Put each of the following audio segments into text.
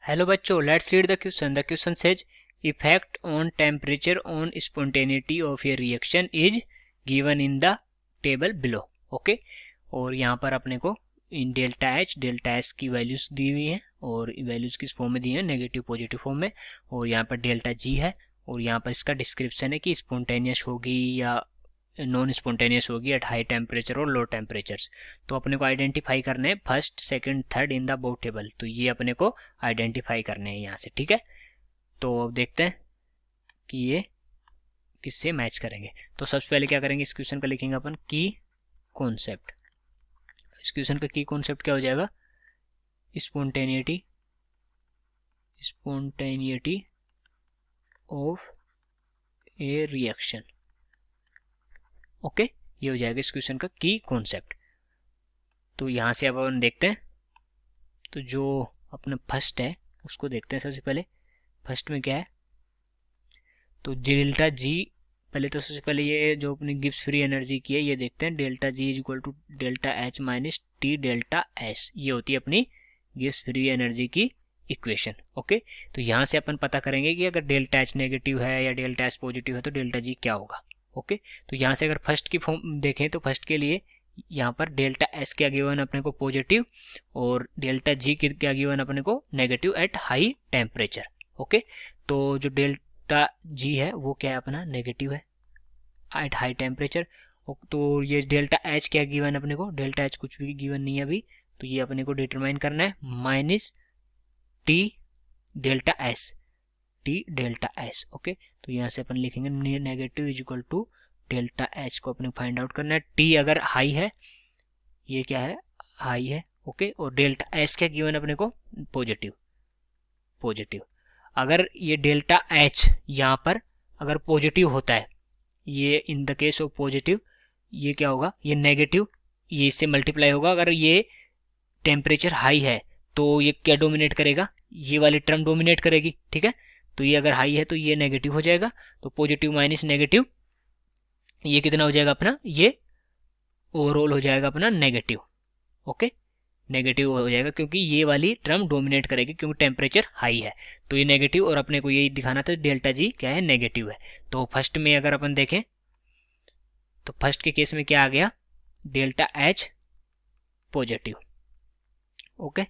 Hello बच्चों, let's read the question. The question says effect on temperature on spontaneity of A reaction is given in the table below. Okay, और यहाँ पर अपने को इन delta H की values दी हुई हैं और वैल्यूज किस फॉर्म में दी हैं, नेगेटिव पॉजिटिव फॉर्म में. और यहाँ पर डेल्टा जी है और यहाँ पर इसका डिस्क्रिप्शन है कि स्पॉन्टेनियस होगी या नॉन स्पॉन्टेनियस होगी एट हाई टेम्परेचर और लो टेम्परेचर्स. तो अपने को आइडेंटिफाई करने हैं first second third in the above table. तो ये अपने को आइडेंटिफाई करने हैं यहाँ से. ठीक है, तो देखते हैं कि ये किससे मैच करेंगे. तो सबसे पहले क्या करेंगे, इस क्वेश्चन का लिखेंगे अपन की कॉन्सेप्ट. इस क्वेश्चन का की कॉन्सेप्ट क्या हो जाएगा, spontaneity of A reaction. Okay, ये हो जाएगा इस क्वेश्चन का की कॉन्सेप्ट. तो यहाँ से अब अपन देखते हैं. तो जो अपना फर्स्ट है उसको देखते हैं. सबसे पहले फर्स्ट में क्या है, तो डेल्टा जी. पहले तो सबसे पहले ये जो अपनी गिब्स फ्री एनर्जी की है ये देखते हैं. Delta G is equal to delta H minus T delta S. ये होती है अपनी गिब्स फ्री एनर्जी की इक्वेशन. ओके, तो यहाँ से अपन पता करेंगे कि अगर डेल्टा एच नेगेटिव है या डेल्टा एस पॉजिटिव है तो डेल्टा जी क्या होगा. ओके, तो यहाँ से अगर फर्स्ट की फॉर्म देखें तो फर्स्ट के लिए यहाँ पर डेल्टा एस क्या गिवन अपने को पॉजिटिव और डेल्टा जी क्या गिवन अपने को negative at high temperature. Okay, तो जो डेल्टा जी है वो क्या है अपना नेगेटिव है एट हाई टेम्परेचर. तो ये डेल्टा एच क्या गिवन अपने को, डेल्टा एच कुछ भी गिवन नहीं है अभी, तो ये अपने को डिटरमाइन करना है minus T delta S. Okay, तो यहाँ से अपन लिखेंगे negative is equal to delta H को अपने फाइंड आउट करना है. टी अगर हाई है, ये क्या है हाई है. ओके, और डेल्टा एस क्या गिवन अपने को पॉजिटिव. अगर ये डेल्टा एच यहाँ पर अगर पॉजिटिव होता है, ये in the case of positive, ये क्या होगा, ये नेगेटिव, ये इससे मल्टीप्लाई होगा. अगर ये टेम्परेचर हाई है तो ये क्या डोमिनेट करेगा, ये वाली टर्म डोमिनेट करेगी. ठीक है, तो ये अगर हाई है तो ये नेगेटिव हो जाएगा. तो पॉजिटिव माइनस नेगेटिव, ये कितना हो जाएगा अपना, ये ओवरऑल हो जाएगा अपना नेगेटिव. ओके, नेगेटिव हो जाएगा क्योंकि ये वाली टर्म डोमिनेट करेगी क्योंकि टेम्परेचर हाई है. तो ये नेगेटिव, और अपने को यही दिखाना था डेल्टा जी क्या है, नेगेटिव है. तो फर्स्ट में अगर अपन देखें तो फर्स्ट के केस में क्या आ गया, डेल्टा एच पॉजिटिव. ओके,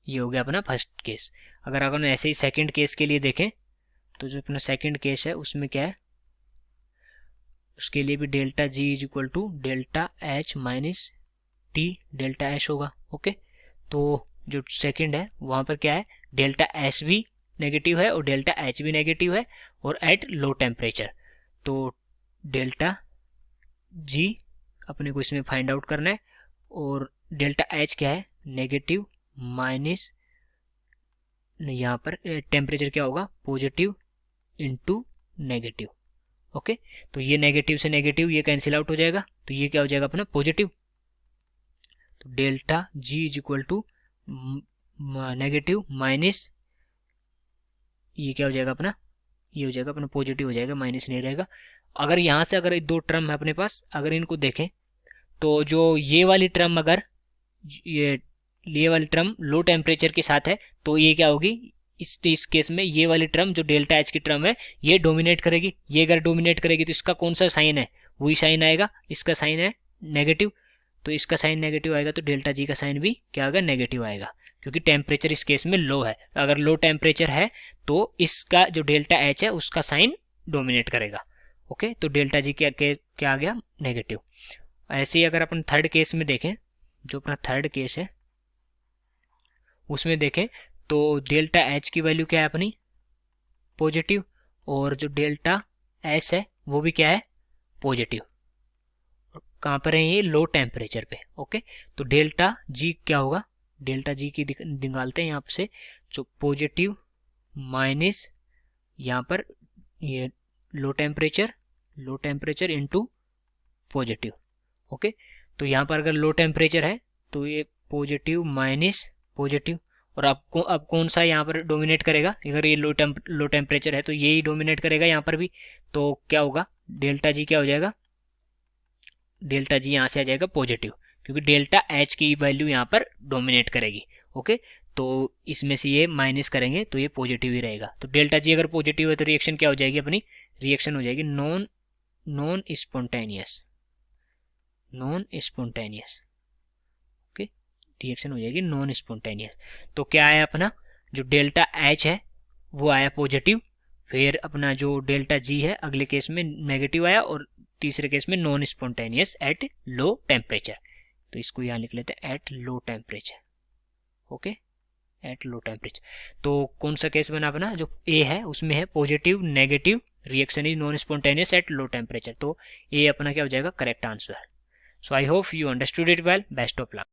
ये हो गया अपना फर्स्ट केस. अगर अपन ऐसे ही सेकंड केस के लिए देखें तो जो अपना सेकंड केस है उसमें क्या है, उसके लिए भी delta G is equal to delta H minus T delta H होगा. ओके, तो जो सेकंड है वहां पर क्या है, डेल्टा एस भी नेगेटिव है और डेल्टा एच भी नेगेटिव है और एट लो टेम्परेचर. तो डेल्टा जी अपने को इसमें फाइंड आउट करना है और डेल्टा एच क्या है नेगेटिव माइनस, यहाँ पर टेम्परेचर क्या होगा पॉजिटिव इंटू नेगेटिव. ओके, तो ये नेगेटिव से नेगेटिव ये कैंसिल आउट हो जाएगा, तो ये क्या हो जाएगा अपना पॉजिटिव. तो delta G is equal to negative minus, ये क्या हो जाएगा अपना, ये हो जाएगा अपना पॉजिटिव हो जाएगा, माइनस नहीं रहेगा. अगर यहाँ से अगर दो टर्म है अपने पास, अगर इनको देखें तो जो ये वाली टर्म अगर ये वाली टर्म लो टेम्परेचर के साथ है तो ये क्या होगी, इस केस में ये वाली टर्म जो डेल्टा एच की टर्म है ये डोमिनेट करेगी. ये अगर डोमिनेट करेगी तो इसका कौन सा साइन है, वही साइन आएगा. इसका साइन है नेगेटिव, तो इसका साइन नेगेटिव आएगा तो डेल्टा जी का साइन भी क्या आएगा, नेगेटिव आएगा क्योंकि टेम्परेचर इस केस में लो है. अगर लो टेम्परेचर है तो इसका जो डेल्टा एच है उसका साइन डोमिनेट करेगा. ओके, तो डेल्टा जी क्या आ गया नेगेटिव. ऐसे ही अगर अपन थर्ड केस में देखें, जो अपना थर्ड केस है उसमें देखें तो डेल्टा एच की वैल्यू क्या है अपनी पॉजिटिव और जो डेल्टा एस है वो भी क्या है पॉजिटिव. कहाँ पर है ये, लो टेम्परेचर पे. ओके, तो डेल्टा जी क्या होगा, डेल्टा जी की निकालते हैं यहाँ से, जो पॉजिटिव माइनस यहाँ पर ये low temperature into positive. Okay, तो यहाँ पर अगर लो टेम्परेचर है तो ये पॉजिटिव माइनस पॉजिटिव, और अब कौन सा यहाँ पर डोमिनेट करेगा, अगर ये लो टेम्परेचर है तो ये ही डोमिनेट करेगा यहाँ पर भी. तो क्या होगा, डेल्टा जी क्या हो जाएगा, डेल्टा जी यहाँ से आ जाएगा पॉजिटिव क्योंकि डेल्टा एच की वैल्यू यहाँ पर डोमिनेट करेगी. ओके, तो इसमें से ये माइनस करेंगे तो ये पॉजिटिव ही रहेगा। तो डेल्टा जी अगर पॉजिटिव है तो रिएक्शन क्या हो जाएगी अपनी, रिएक्शन हो जाएगी नॉन स्पॉन्टेनियस, ओके, रिएक्शन हो जाएगी नॉन स्पॉन्टेनियस। तो क्या आया अपना जो डेल्टा एच है वो आया पॉजिटिव, फिर अपना जो डेल्टा जी है अगले केस में नेगेटिव आया, और तीसरे केस में non spontaneous at low temperature. तो इसको यहाँ लिख लेते हैं at low temperature, okay, at low temperature. तो कौन सा केस बना अपना, जो ए है उसमें है positive negative reaction is non spontaneous at low temperature, तो ए अपना क्या हो जाएगा correct answer. So I hope you understood it well, best of luck.